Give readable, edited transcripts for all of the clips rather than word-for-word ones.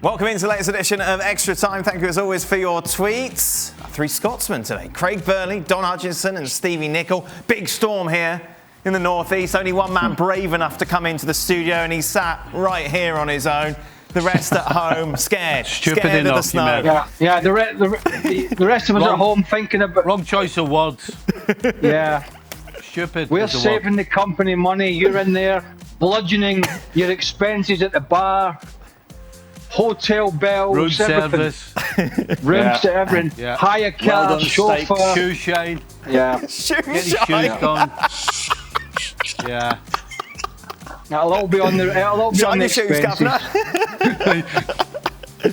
Welcome into the latest edition of Extra Time. Thank you as always for your tweets. Three Scotsmen today. Craig Burley, Don Hutchison and Stevie Nicol. Big storm here in the northeast. Only one man brave enough to come into the studio and he sat right here on his own. The rest at home, scared. Stupid scared enough, of the snow. Yeah. The rest of us at home thinking about... Wrong choice of words. Yeah. Stupid. We're saving the company money. You're in there bludgeoning your expenses at the bar. Hotel bells, room everything. service, Everything. Yeah. Hire car, chauffeur. Shoe shine. Yeah. Get your shoes done. Yeah. It'll all be on the. It'll all be on the expenses.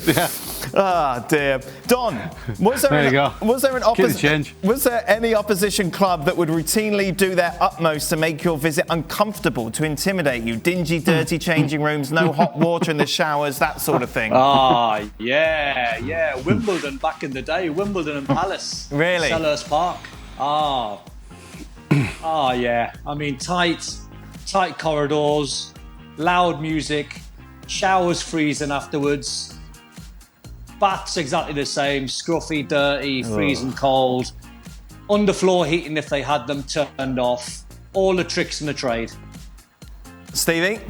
Yeah. Ah, dear. Don, was there any opposition club that would routinely do their utmost to make your visit uncomfortable, to intimidate you? Dingy, dirty changing rooms, no hot water in the showers, that sort of thing. Yeah. Wimbledon back in the day. Wimbledon and Palace. Really? Selhurst Park. Yeah. I mean, tight corridors, loud music, showers freezing afterwards. Baths exactly the same, scruffy, dirty, freezing cold. Underfloor heating if they had them turned off. All the tricks in the trade. Stevie?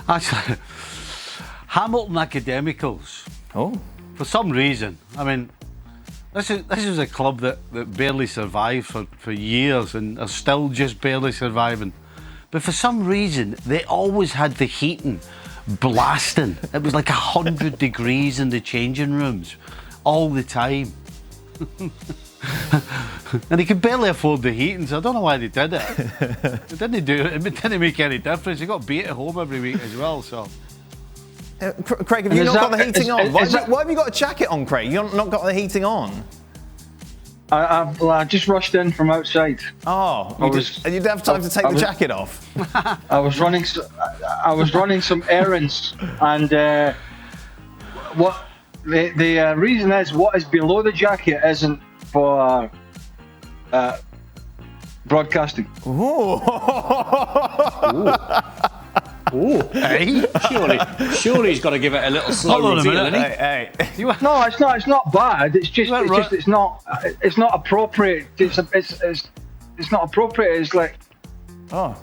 Actually, Hamilton Academicals. Oh. For some reason, I mean, this is a club that barely survived for years and are still just barely surviving. But for some reason, they always had the heating blasting. It was like 100 degrees in the changing rooms all the time. And they could barely afford the heating, so I don't know why they did it. It didn't make any difference. They got beat at home every week as well, so. Craig, have you not got the heating on? Why have you got a jacket on, Craig? You've not got the heating on? I just rushed in from outside. Oh, you didn't have time to take the jacket off. I was running some errands, and what the reason is, what is below the jacket isn't for broadcasting. Ooh. Ooh. Hey, surely he's got to give it a little slow reveal, hasn't he? Hey. No, it's not bad. It's not appropriate. It's not appropriate. It's like, no.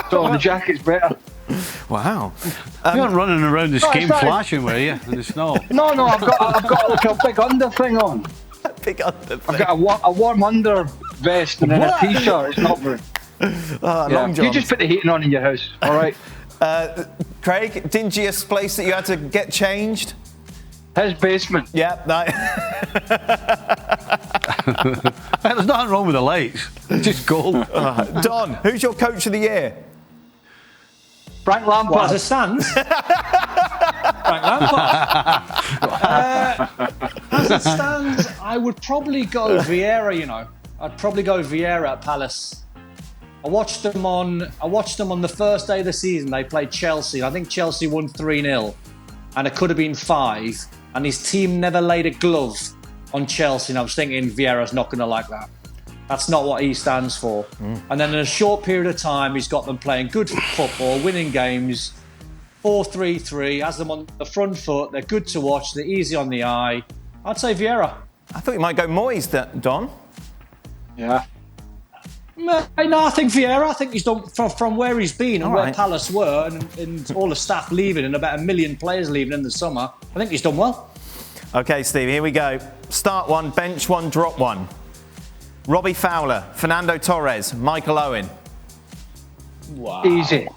So the jacket's better. Wow. You weren't running around the scheme flashing, were you, in the snow? No, I've got like a big under thing on. Big under thing. I've got a warm under vest and then a t-shirt. It's not very. Long johns. You just put the heating on in your house, all right? Craig, dingiest place that you had to get changed? His basement. Yeah, There's nothing wrong with the lights. Just gold. Don, who's your coach of the year? Frank Lampard. What, as it stands? Frank Lampard. As it stands, I would probably go Vieira, you know. I'd probably go Vieira at Palace. I watched them on the first day of the season. They played Chelsea. I think Chelsea won 3-0, and it could have been 5. And his team never laid a glove on Chelsea. And I was thinking Vieira's not going to like that. That's not what he stands for. And then in a short period of time, he's got them playing good football, winning games, 4-3-3, has them on the front foot. They're good to watch. They're easy on the eye. I'd say Vieira. I thought you might go Moyes, Don. Yeah. No, I think Vieira. I think he's done from where he's been and where Palace were, and all the staff leaving, and about 1 million players leaving in the summer. I think he's done well. Okay, Steve, here we go. Start one, bench one, drop one. Robbie Fowler, Fernando Torres, Michael Owen. Wow. Easy.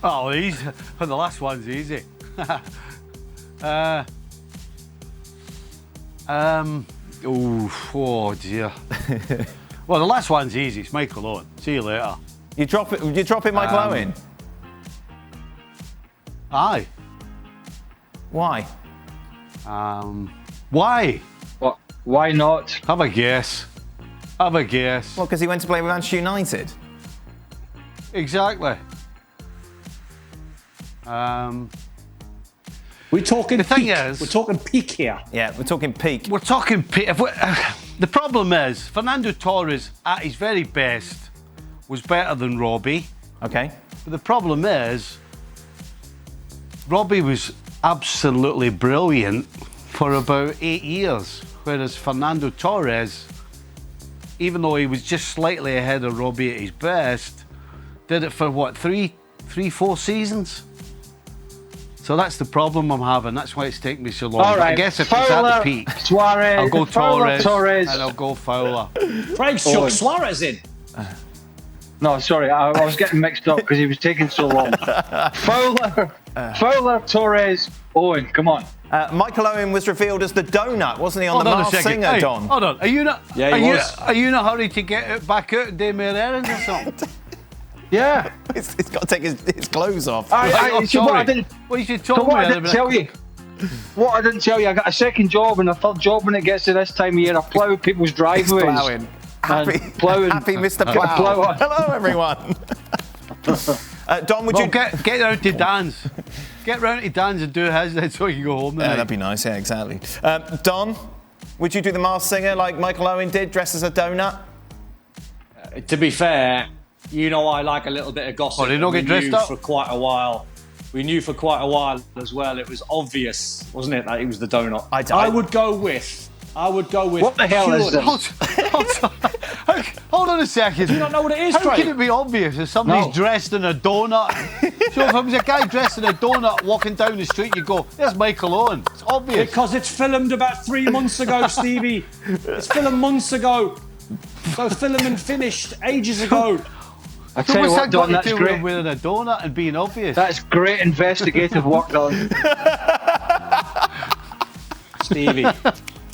Oh, easy. The last one's easy. Oh dear. Well, the last one's easy. It's Michael Owen. See you later. You dropping Michael Owen? Aye. Why? Why? What? Why not? Have a guess. Well, because he went to play with Manchester United. Exactly. We're talking the thing peak. is, we're talking peak here. Yeah, we're talking peak. We're talking peak. The problem is, Fernando Torres, at his very best, was better than Robbie. Okay. But the problem is, Robbie was absolutely brilliant for about 8 years, whereas Fernando Torres, even though he was just slightly ahead of Robbie at his best, did it for what, 4 seasons? So that's the problem I'm having. That's why it's taking me so long. All right. I guess if Fowler, it's at the peak, Suarez, I'll go Fowler, Torres, and I'll go Fowler. Craig shook Suarez in. No, sorry, I was getting mixed up because he was taking so long. Fowler, Torres, Owen, come on. Michael Owen was revealed as the donut, wasn't he, on the Masked Singer, Hey, Don? hold on. Are you not? Yeah, he was. Are you in a hurry to get it back out and do more errands or something? Yeah. He's got to take his clothes off. Sorry. What you should tell me. I didn't tell you. What I didn't tell you, I got a second job and a third job when it gets to this time of year. I plough people's driveways. Ploughing. Happy Mr. Plough. Hello, everyone. Don, would you get round to Dan's? Get round to Dan's and do his, then so you can go home. Yeah, that'd be nice. Yeah, exactly. Don, would you do the Masked Singer like Michael Owen did, dressed as a donut? To be fair, you know I like a little bit of gossip. Oh, did he not get dressed up? For quite a while. We knew for quite a while as well. It was obvious, wasn't it, that he was the donut? I would go with. What the hell is this? Hold on a second. Do you not know what it is, How Craig? can it be obvious if somebody's dressed in a donut? So if it was a guy dressed in a donut walking down the street, you go, there's Michael Owen. It's obvious. Because it's filmed about 3 months ago, Stevie. It's filmed months ago. So filming finished ages ago. I tell you what, Don, that's great. Wearing a donut and being obvious. That's great investigative work, Don.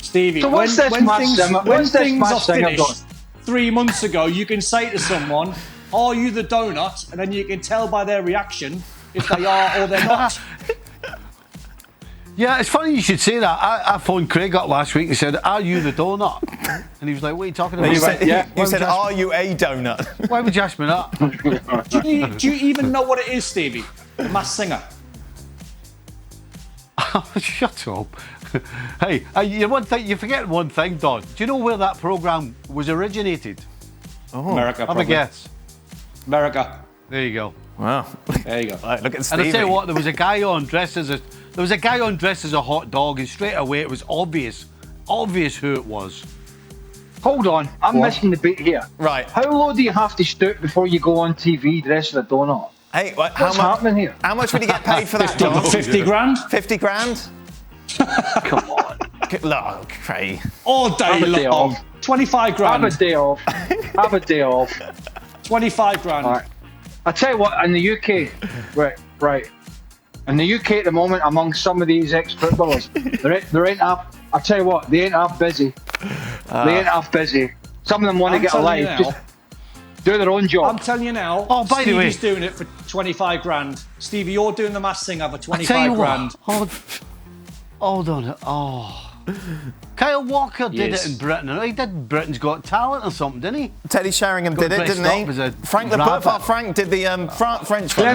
Stevie, so when things are singer, finished 3 months ago, you can say to someone, "Are you the donut?" And then you can tell by their reaction if they are or they're not. Yeah, it's funny you should say that. I phoned Craig up last week and said, "Are you the donut?" And he was like, "What are you talking about?" You said, "Are you a donut?" Why would you ask me that? Do you even know what it is, Stevie? The Masked Singer. Shut up. Hey, you forget one thing, Don. Do you know where that programme was originated? Oh, America. Have a guess. America. There you go. Wow. There you go. Right, look at Stevie. And I tell you what, there was a guy on dressed as a hot dog, and straight away it was obvious who it was. Hold on, I'm missing the beat here. Right. How low do you have to stoop before you go on TV dressed as a donut? Hey, what's happening here? How much would he get paid for that, Don? 50 grand? 50 grand? Come on. Look, Craig. All day long. 25 grand. Have a day off. 25 grand. All right. I tell you what, in the UK, right. In the UK at the moment, among some of these ex-footballers, they ain't half. I tell you what, they ain't half busy. They ain't half busy. Some of them want to get a life. Just do their own job. I'm telling you now. Oh, by the way, Stevie's doing it for 25 grand. Stevie, you're doing the Masked Singer for 25 grand. Hold on. Oh. Kyle Walker did it in Britain. He did Britain's Got Talent or something, didn't he? Teddy Sheringham did it, didn't he? Frank did the French one.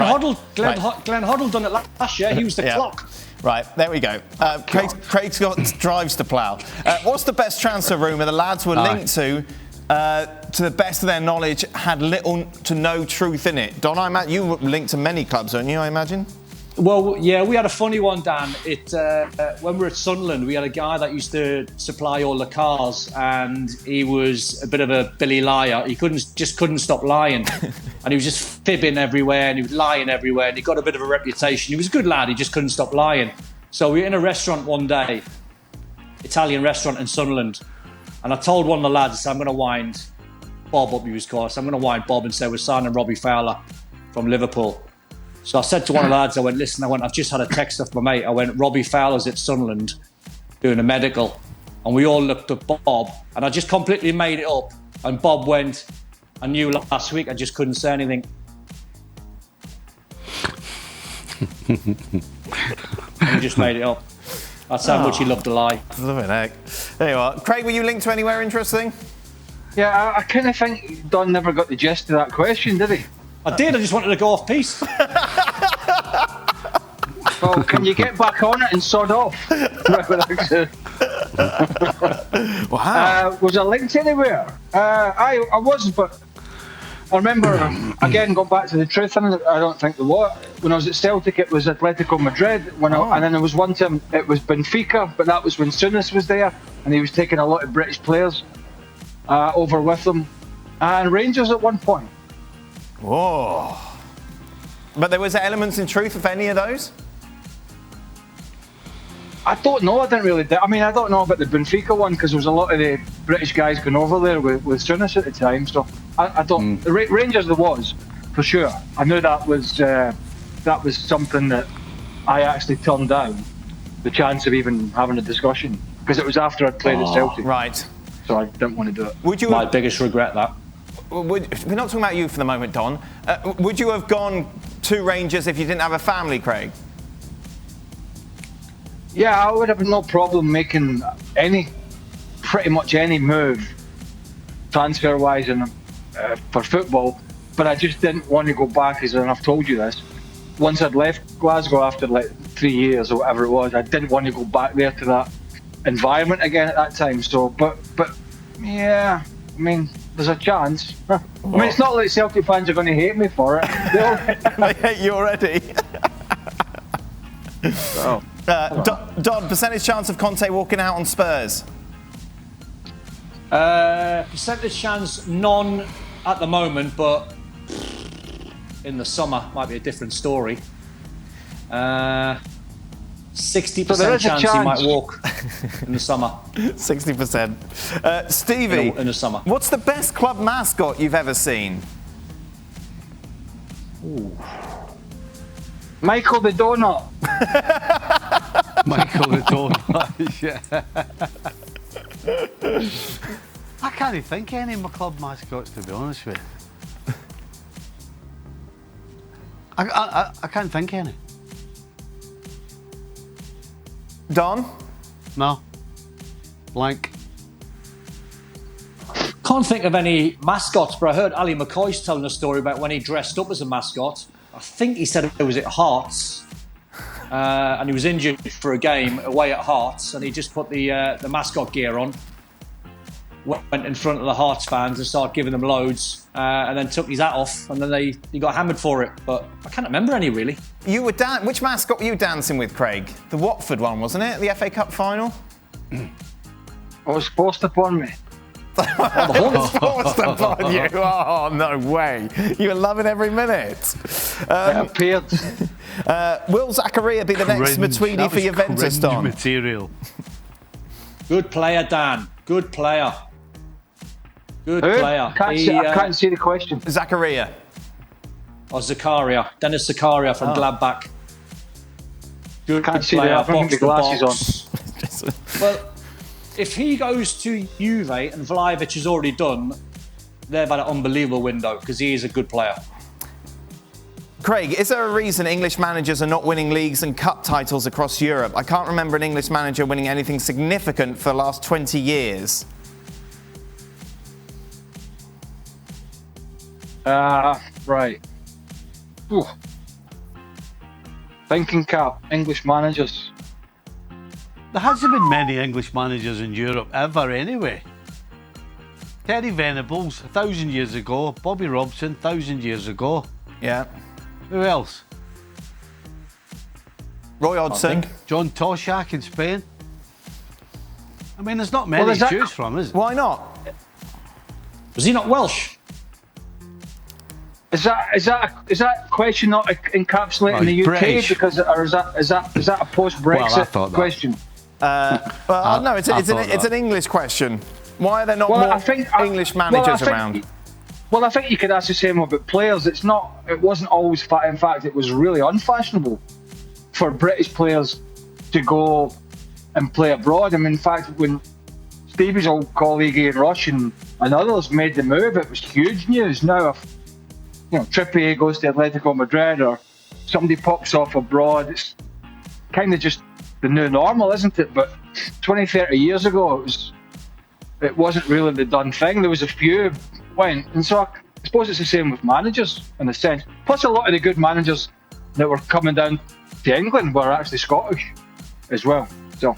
Glenn Hoddle done it last year. He was the clock. Right, there we go. Craig's got drives to plough. What's the best transfer rumour the lads were linked to the best of their knowledge, had little to no truth in it? Don, you were linked to many clubs, weren't you, I imagine? Well, yeah, we had a funny one, Dan. When we were at Sunderland, we had a guy that used to supply all the cars, and he was a bit of a Billy liar. He couldn't stop lying, and he was just fibbing everywhere, and he was lying everywhere, and he got a bit of a reputation. He was a good lad. He just couldn't stop lying. So we were in a restaurant one day, Italian restaurant in Sunderland, and I told one of the lads, I'm going to wind Bob up, he was called. So I'm going to wind Bob and say we're signing Robbie Fowler from Liverpool. So I said to one of the lads, I've just had a text off my mate. I went, Robbie Fowler's at Sunderland doing a medical. And we all looked at Bob, and I just completely made it up. And Bob went, I knew last week, I just couldn't say anything. And he just made it up. That's how much he loved to lie. Love it, heck. There you are. Craig, were you linked to anywhere interesting? Yeah, I kind of think Don never got the gist of that question, did he? I did, I just wanted to go off piece. Well, can you get back on it and sod off? Wow. Was I linked anywhere? I wasn't, but I remember, again, going back to the truth, and I don't think there was. When I was at Celtic, it was Atletico Madrid. And then there was one time, it was Benfica, but that was when Souness was there, and he was taking a lot of British players over with them. And Rangers at one point. Whoa. But there was elements in truth of any of those? I don't know. I didn't really. I mean, I don't know about the Benfica one because there was a lot of the British guys going over there with Souness at the time. So I don't. The Rangers there was for sure. I knew that was something that I actually turned down the chance of even having a discussion because it was after I'd played at Celtic. Right. So I didn't want to do it. Would you? My biggest regret that. We're not talking about you for the moment, Don. Would you have gone to Rangers if you didn't have a family, Craig? Yeah, I would have no problem making pretty much any move, transfer-wise and for football. But I just didn't want to go back, and I've told you this. Once I'd left Glasgow after like 3 years or whatever it was, I didn't want to go back there to that environment again at that time. So, but yeah, I mean, there's a chance. I mean, it's not like Celtic fans are going to hate me for it. They hate you already. So. Don, percentage chance of Conte walking out on Spurs? Percentage chance, none at the moment, but in the summer might be a different story. 60% chance he might walk in the summer. 60%. Stevie, in the summer. What's the best club mascot you've ever seen? Ooh. Michael the Donut. Michael the Donut, yeah. I can't even think of any of my club mascots, to be honest with you. I can't think of any. Don? No. Blank. Can't think of any mascots, but I heard Ali McCoy's telling a story about when he dressed up as a mascot. I think he said it was at Hearts, and he was injured for a game away at Hearts, and he just put the mascot gear on, went in front of the Hearts fans and started giving them loads, and then took his hat off, and then he got hammered for it. But I can't remember any really. You were which mascot were you dancing with, Craig? The Watford one, wasn't it? The FA Cup final? I was forced upon me. It was forced upon you. Oh, no way. You were loving every minute. It appeared. Will Zakaria be the next Matuidi for Juventus, Don? Material. Good player, Dan. Good player. Good Who? player. I can't see the question. Zakaria. Or Zakaria. Dennis Zakaria from Gladbach. Good Can't see player. that. I'm putting the glasses on. Well, if he goes to Juve and Vlahovic has already done, they've had an unbelievable window because he is a good player. Craig, is there a reason English managers are not winning leagues and cup titles across Europe? I can't remember an English manager winning anything significant for the last 20 years. Right. Ooh. Thinking cap, English managers. There hasn't been many English managers in Europe ever anyway. Terry Venables, 1,000 years ago. Bobby Robson, 1,000 years ago. Yeah. Who else? Roy Hodgson. John Toshak in Spain. I mean, there's not many to choose from, is it? Why not? Was he not Welsh? Is that question not encapsulating the UK British. because, or is that a post-Brexit question? No, it's an English question. Why are there not more English managers around? Well, I think you could ask the same about players. It wasn't always. In fact, it was really unfashionable for British players to go and play abroad. I mean, in fact, when Stevie's old colleague Ian Rush and others made the move, it was huge news. Now, if Trippier goes to Atletico Madrid or somebody pops off abroad, it's kind of just the new normal, isn't it? But 20, 30 years ago, it wasn't really the done thing. There was a few went, and so I suppose it's the same with managers in a sense. Plus, a lot of the good managers that were coming down to England were actually Scottish as well. So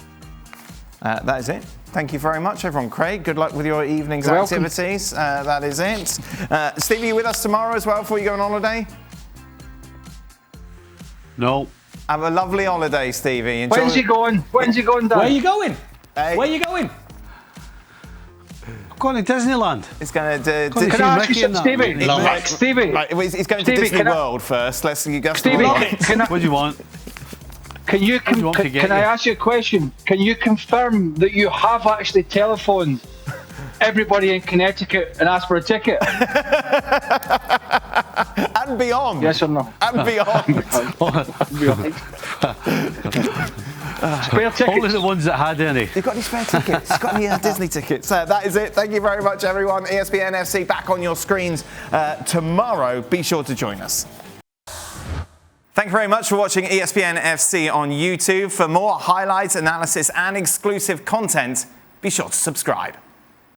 That is it. Thank you very much, everyone. Craig, good luck with your evening's activities. That is it. Steve, are you with us tomorrow as well before you go on holiday? No. Have a lovely holiday, Stevie. Enjoy. When's he going? When's he going, Dad? Where are you going? Hey. Where are you going? I'm going to Disneyland. It's going to... Can I ask you something, Stevie? Stevie. Right, he's going to Disney World first. Let's see. Stevie, What do you want? Can I ask you a question? Can you confirm that you have actually telephoned everybody in Connecticut and asked for a ticket? And beyond. Yes or no? And beyond. Spare tickets. Only the ones that had any. You've got any spare tickets? Got any Disney tickets? That is it. Thank you very much, everyone. ESPN FC back on your screens tomorrow. Be sure to join us. Thank you very much for watching ESPN FC on YouTube. For more highlights, analysis and exclusive content, be sure to subscribe.